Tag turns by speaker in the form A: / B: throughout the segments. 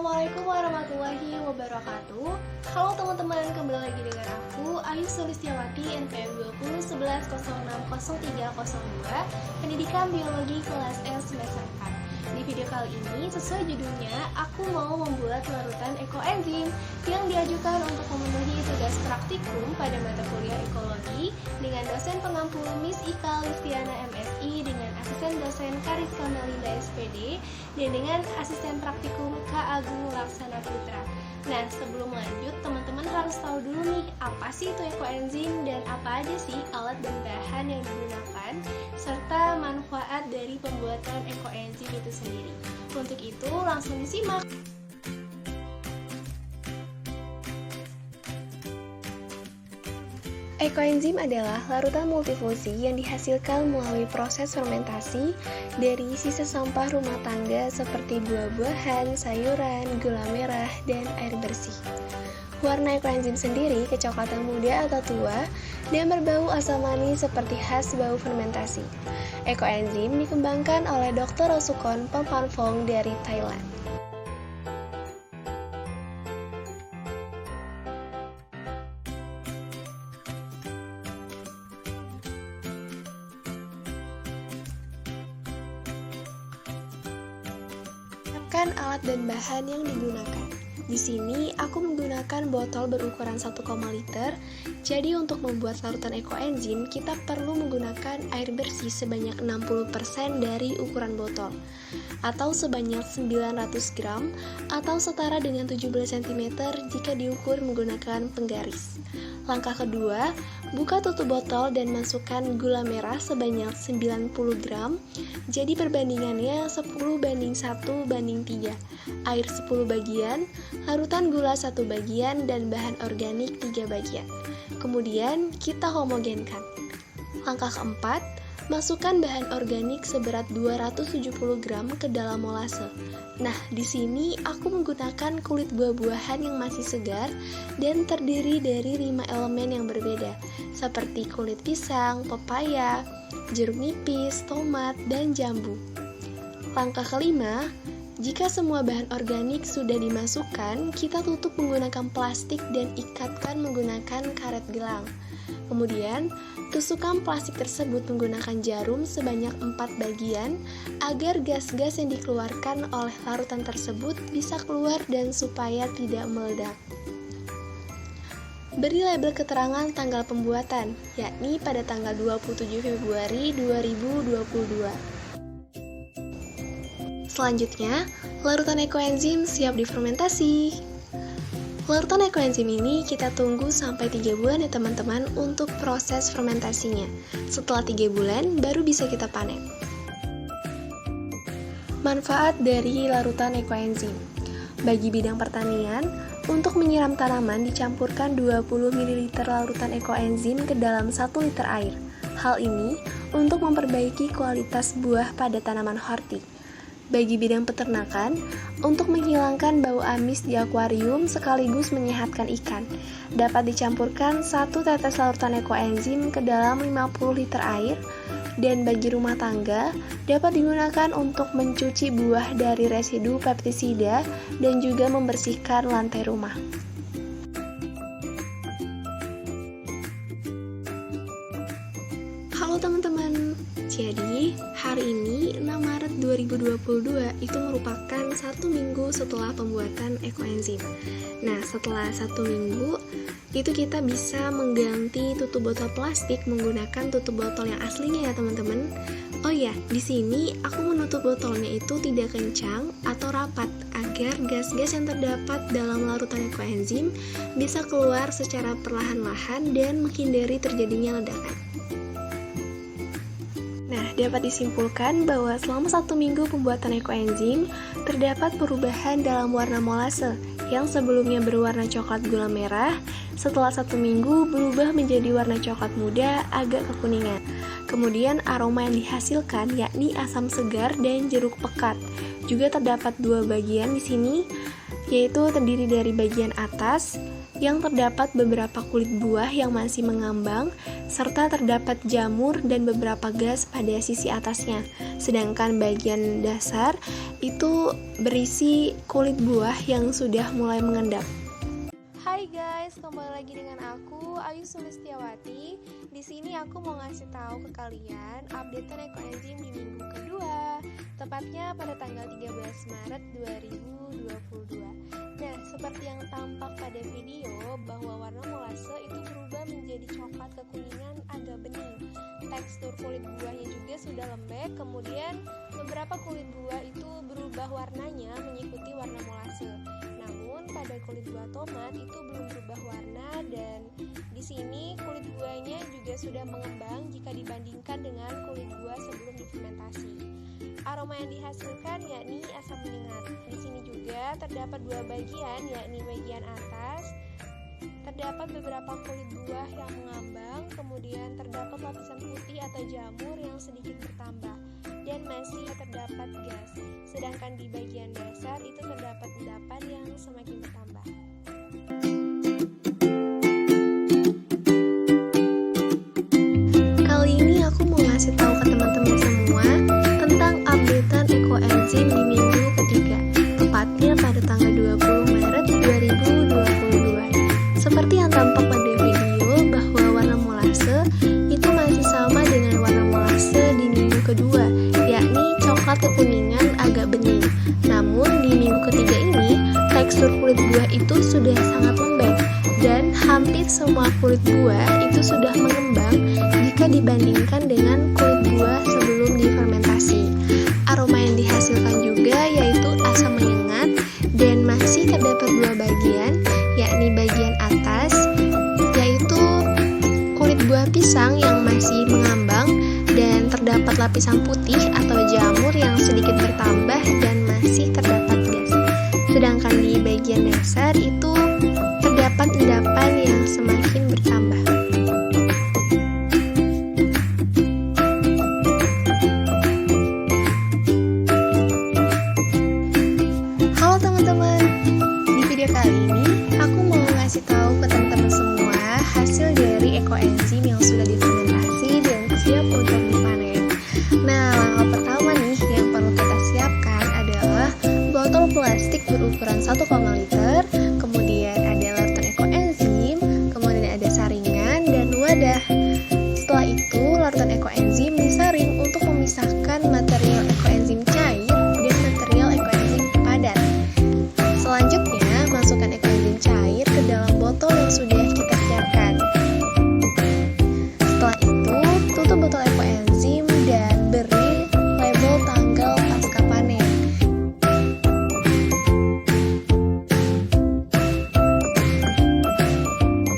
A: Assalamualaikum warahmatullahi wabarakatuh. Halo teman-teman, kembali lagi dengan aku Ayu Sulistiawati, NPM 2011060302, Pendidikan Biologi kelas S semester 4. Di video kali ini, sesuai judulnya, aku mau membuat larutan ekoenzim yang diajukan untuk memenuhi tugas praktikum pada mata kuliah ekologi dengan dosen pengampu Miss Ika Listiana MSI dengan asisten dosen Kariska Melinda SPD dan dengan asisten praktikum Kak Agung Laksana Putra. Nah, sebelum lanjut, teman-teman harus tahu dulu nih, apa sih itu ekoenzim dan apa aja sih alat dan bahan yang digunakan, serta manfaat dari pembuatan ekoenzim itu sendiri. Untuk itu, langsung disimak. Ekoenzim adalah larutan multifungsi yang dihasilkan melalui proses fermentasi dari sisa sampah rumah tangga seperti buah-buahan, sayuran, gula merah, dan air bersih. Warna ekoenzim sendiri kecoklatan muda atau tua dan berbau asam manis seperti khas bau fermentasi. Ekoenzim dikembangkan oleh Dr. Rosukon Pampanfong dari Thailand. Alat dan bahan yang digunakan. Di sini aku menggunakan botol berukuran 1,5 liter. Jadi untuk membuat larutan ekoenzim kita perlu menggunakan air bersih sebanyak 60% dari ukuran botol atau sebanyak 900 gram atau setara dengan 17 cm jika diukur menggunakan penggaris. Langkah kedua, buka tutup botol dan masukkan gula merah sebanyak 90 gram. Jadi perbandingannya 10:1:3. Air 10 bagian, larutan gula 1 bagian, dan bahan organik 3 bagian. Kemudian kita homogenkan. Langkah keempat, masukkan bahan organik seberat 270 gram ke dalam molase. Nah, di sini aku menggunakan kulit buah-buahan yang masih segar dan terdiri dari 5 elemen yang berbeda, seperti kulit pisang, pepaya, jeruk nipis, tomat, dan jambu. Langkah kelima, jika semua bahan organik sudah dimasukkan, kita tutup menggunakan plastik dan ikatkan menggunakan karet gelang. Kemudian, tusukkan plastik tersebut menggunakan jarum sebanyak 4 bagian agar gas-gas yang dikeluarkan oleh larutan tersebut bisa keluar dan supaya tidak meledak. Beri label keterangan tanggal pembuatan, yakni pada tanggal 27 Februari 2022. Selanjutnya, larutan ekoenzim siap difermentasi. Larutan ekoenzim ini kita tunggu sampai 3 bulan ya teman-teman untuk proses fermentasinya. Setelah 3 bulan baru bisa kita panen. Manfaat dari larutan ekoenzim. Bagi bidang pertanian, untuk menyiram tanaman dicampurkan 20 ml larutan ekoenzim ke dalam 1 liter air. Hal ini untuk memperbaiki kualitas buah pada tanaman horti. Bagi bidang peternakan, untuk menghilangkan bau amis di akuarium sekaligus menyehatkan ikan, dapat dicampurkan 1 tetes larutan ekoenzim ke dalam 50 liter air. Dan bagi rumah tangga, dapat digunakan untuk mencuci buah dari residu pestisida dan juga membersihkan lantai rumah. Halo teman-teman, jadi hari ini 6 Maret 2022 itu merupakan 1 minggu setelah pembuatan ekoenzim. Nah, setelah 1 minggu itu kita bisa mengganti tutup botol plastik menggunakan tutup botol yang aslinya ya teman-teman. Oh ya, di sini aku menutup botolnya itu tidak kencang atau rapat agar gas-gas yang terdapat dalam larutan ekoenzim bisa keluar secara perlahan-lahan dan menghindari terjadinya ledakan. Nah, dapat disimpulkan bahwa selama 1 minggu pembuatan ekoenzim, terdapat perubahan dalam warna molase yang sebelumnya berwarna coklat gula merah, setelah 1 minggu berubah menjadi warna coklat muda agak kekuningan. Kemudian aroma yang dihasilkan yakni asam segar dan jeruk pekat. Juga terdapat 2 bagian di sini, yaitu terdiri dari bagian atas yang terdapat beberapa kulit buah yang masih mengambang, serta terdapat jamur dan beberapa gas pada sisi atasnya. Sedangkan bagian dasar itu berisi kulit buah yang sudah mulai mengendap. Hai guys, kembali lagi dengan aku Ayu Sulistiawati. Di sini aku mau ngasih tahu ke kalian updatean ekoenzim di minggu kedua, tepatnya pada tanggal 13 Maret 2022. Nah, seperti yang tampak pada video bahwa warna molase itu berubah menjadi coklat kekuningan agak bening. Tekstur kulit buahnya juga sudah lembek, kemudian beberapa kulit buah itu berubah warnanya mengikuti warna molase. Namun pada kulit buah tomat itu belum berubah warna, dan di sini kulit buahnya juga sudah mengembang jika dibandingkan dengan kulit buah sebelum difermentasi. Aroma yang dihasilkan yakni asam menyengat. Di sini juga terdapat dua bagian, yakni bagian atas terdapat beberapa kulit buah yang mengambang, kemudian terdapat lapisan putih atau jamur yang sedikit bertambah, dan masih terdapat gas. Sedangkan di bagian dasar itu terdapat endapan yang semakin bertambah. Kali ini aku mau ngasih tahu ke teman-teman semua tentang updatean ekoenzim di minggu ketiga, tepatnya pada tanggal 20 Maret 2022. Seperti yang tampak pada video bahwa warna molase itu masih sama dengan warna molase di minggu kedua, yakni coklat kekuningan agak bening. Namun di minggu ketiga ini, tekstur kulit buah itu sudah sangat lembek, dan hampir semua kulit buah itu sudah mengembang jika dibandingkan dengan kulit buah sebelum difermentasi. Aroma yang dihasilkan juga yaitu asam menyengat, dan masih terdapat dua bagian, yakni bagian atas yaitu kulit buah pisang yang masih mengambang dan terdapat lapisan putih atau jamur yang sedikit bertambah dan masih terdapat gas. Sedangkan di bagian dasar itu terdapat endapan yang semakin bertambah. Halo teman-teman, di video kali ini aku mau ngasih tahu ke teman-teman semua hasil dari ekoenzim yang sudah difermentasi dan siap untuk dipanen. Nah, langkah pertama nih yang perlu kita siapkan adalah botol plastik berukuran 1,5 liter, kemudian ada larutan ekoenzim, kemudian ada saringan dan wadah. Setelah itu, larutan ekoenzim disaring untuk memisahkan material ekoenzim cair dan material ekoenzim padat. Selanjutnya, masukkan ekoenzim cair ke dalam botol yang sudah kita siapkan. Setelah itu, tutup botol ekoenzim dan beri label tanggal pasca panen.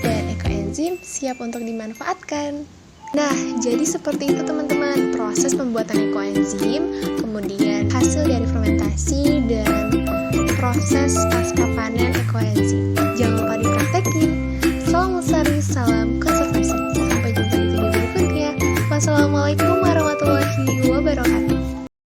A: Dan ekoenzim siap untuk dimanfaatkan. Nah, jadi seperti itu teman-teman proses pembuatan ekoenzim, kemudian hasil dari fermentasi, dan proses pasca panen ekoenzim.